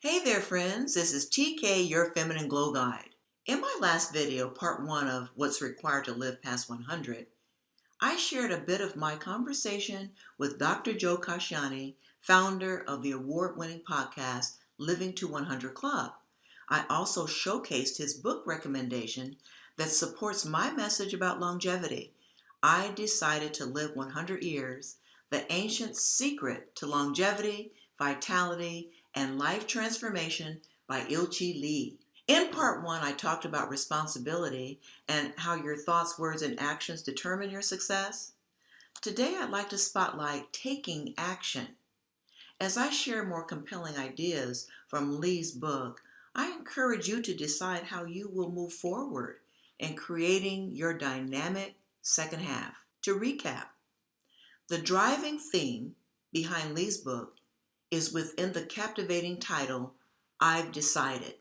Hey there, friends. This is TK, your Feminine Glow Guide. In my last video, part one of What's Required to Live Past 100, I shared a bit of my conversation with Dr. Joe Kashiani, founder of the award-winning podcast Living to 100 Club. I also showcased his book recommendation that supports my message about longevity. I decided to live 100 years, the ancient secret to longevity, vitality, and life transformation by Ilchi Lee. In part one, I talked about responsibility and how your thoughts, words, and actions determine your success. Today, I'd like to spotlight taking action. As I share more compelling ideas from Lee's book, I encourage you to decide how you will move forward in creating your dynamic second half. To recap, the driving theme behind Lee's book is within the captivating title, I've Decided.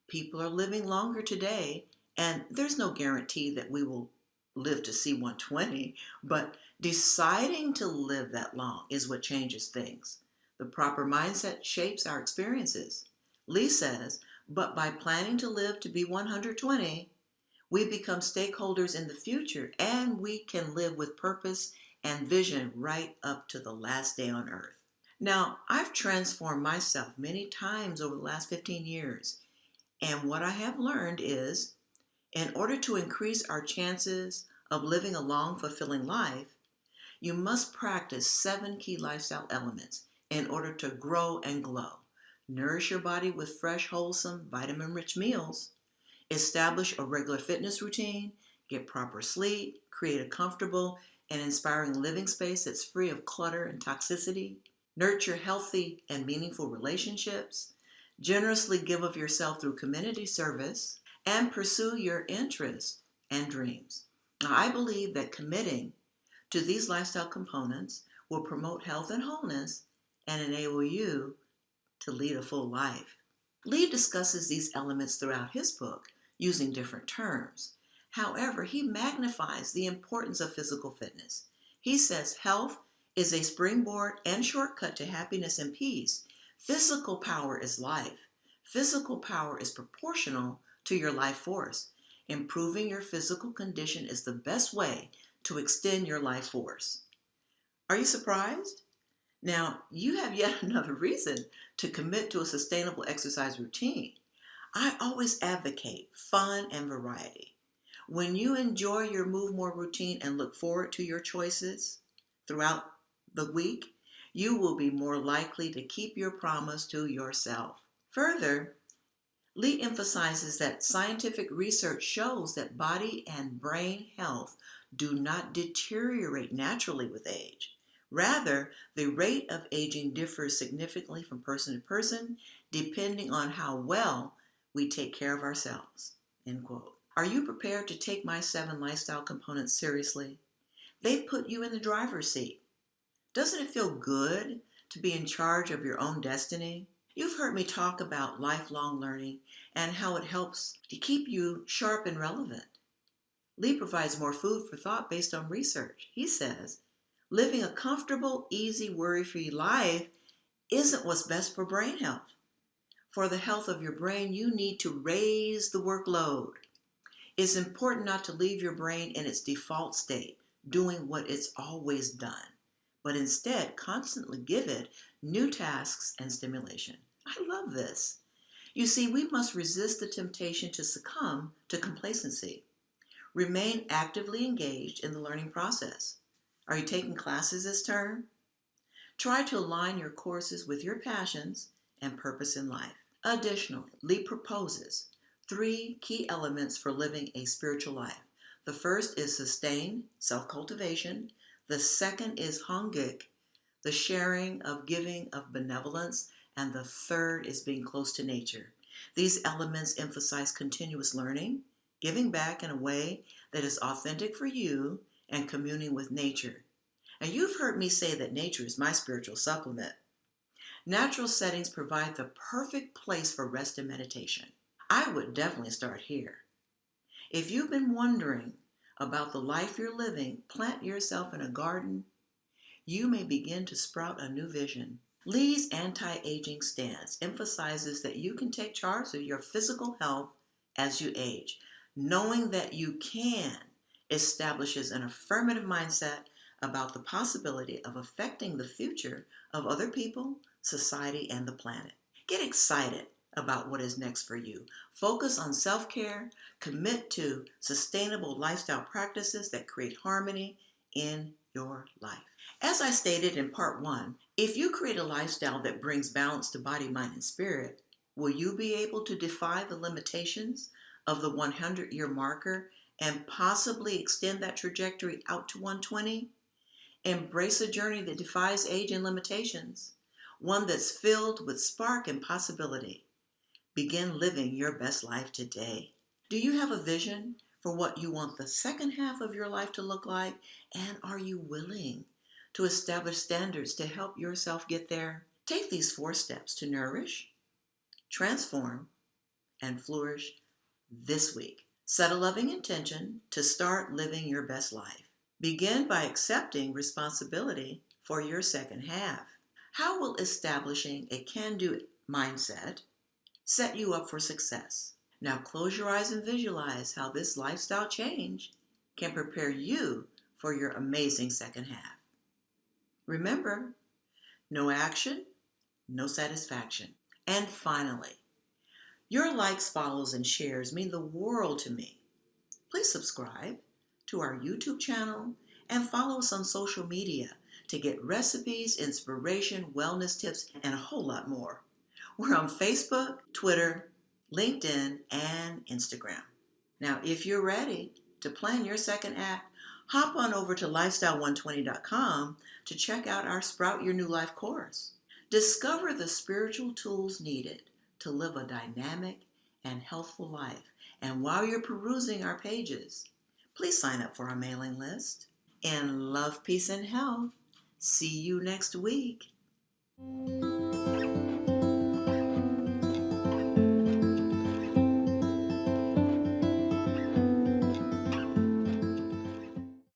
People are living longer today, and there's no guarantee that we will live to see 120, but deciding to live that long is what changes things. The proper mindset shapes our experiences. Lee says, but by planning to live to be 120, we become stakeholders in the future and we can live with purpose and vision right up to the last day on earth. Now, I've transformed myself many times over the last 15 years. And what I have learned is, in order to increase our chances of living a long, fulfilling life, you must practice 7 key lifestyle elements in order to grow and glow. Nourish your body with fresh, wholesome, vitamin-rich meals. Establish a regular fitness routine. Get proper sleep. Create a comfortable and inspiring living space that's free of clutter and toxicity. Nurture healthy and meaningful relationships. Generously give of yourself through community service, and pursue your interests and dreams. Now, I believe that committing to these lifestyle components will promote health and wholeness and enable you to lead a full life. Lee discusses these elements throughout his book using different terms. However, he magnifies the importance of physical fitness. He says health is a springboard and shortcut to happiness and peace. Physical power is life. Physical power is proportional to your life force. Improving your physical condition is the best way to extend your life force. Are you surprised? Now, you have yet another reason to commit to a sustainable exercise routine. I always advocate fun and variety. When you enjoy your Move More routine and look forward to your choices throughout the week, you will be more likely to keep your promise to yourself. Further, Lee emphasizes that scientific research shows that body and brain health do not deteriorate naturally with age. Rather, the rate of aging differs significantly from person to person, depending on how well we take care of ourselves. End quote. Are you prepared to take my 7 lifestyle components seriously? They put you in the driver's seat. Doesn't it feel good to be in charge of your own destiny? You've heard me talk about lifelong learning and how it helps to keep you sharp and relevant. Lee provides more food for thought based on research. He says, living a comfortable, easy, worry-free life isn't what's best for brain health. For the health of your brain, you need to raise the workload. It's important not to leave your brain in its default state, doing what it's always done, but instead constantly give it new tasks and stimulation. I love this. You see, we must resist the temptation to succumb to complacency. Remain actively engaged in the learning process. Are you taking classes this term? Try to align your courses with your passions and purpose in life. Additionally, Lee proposes 3 key elements for living a spiritual life. The first is sustained self-cultivation. The second is hangik, the sharing of giving of benevolence, and the third is being close to nature. These elements emphasize continuous learning, giving back in a way that is authentic for you, and communing with nature. And you've heard me say that nature is my spiritual supplement. Natural settings provide the perfect place for rest and meditation. I would definitely start here. If you've been wondering about the life you're living, plant yourself in a garden. You may begin to sprout a new vision. Lee's anti-aging stance emphasizes that you can take charge of your physical health as you age. Knowing that you can establishes an affirmative mindset about the possibility of affecting the future of other people, society, and the planet. Get excited about what is next for you. Focus on self-care, commit to sustainable lifestyle practices that create harmony in your life. As I stated in part one, if you create a lifestyle that brings balance to body, mind, and spirit, will you be able to defy the limitations of the 100-year marker and possibly extend that trajectory out to 120? Embrace a journey that defies age and limitations, one that's filled with spark and possibility. Begin living your best life today. Do you have a vision for what you want the second half of your life to look like? And are you willing to establish standards to help yourself get there? Take these 4 steps to nourish, transform, and flourish this week. Set a loving intention to start living your best life. Begin by accepting responsibility for your second half. How will establishing a can-do mindset set you up for success? Now close your eyes and visualize how this lifestyle change can prepare you for your amazing second half. Remember, no action, no satisfaction. And finally, your likes, follows, and shares mean the world to me. Please subscribe to our YouTube channel and follow us on social media to get recipes, inspiration, wellness tips, and a whole lot more. We're on Facebook, Twitter, LinkedIn, and Instagram. Now, if you're ready to plan your second act, hop on over to lifestyle120.com to check out our Sprout Your New Life course. Discover the spiritual tools needed to live a dynamic and healthful life. And while you're perusing our pages, please sign up for our mailing list. In love, peace, and health, see you next week.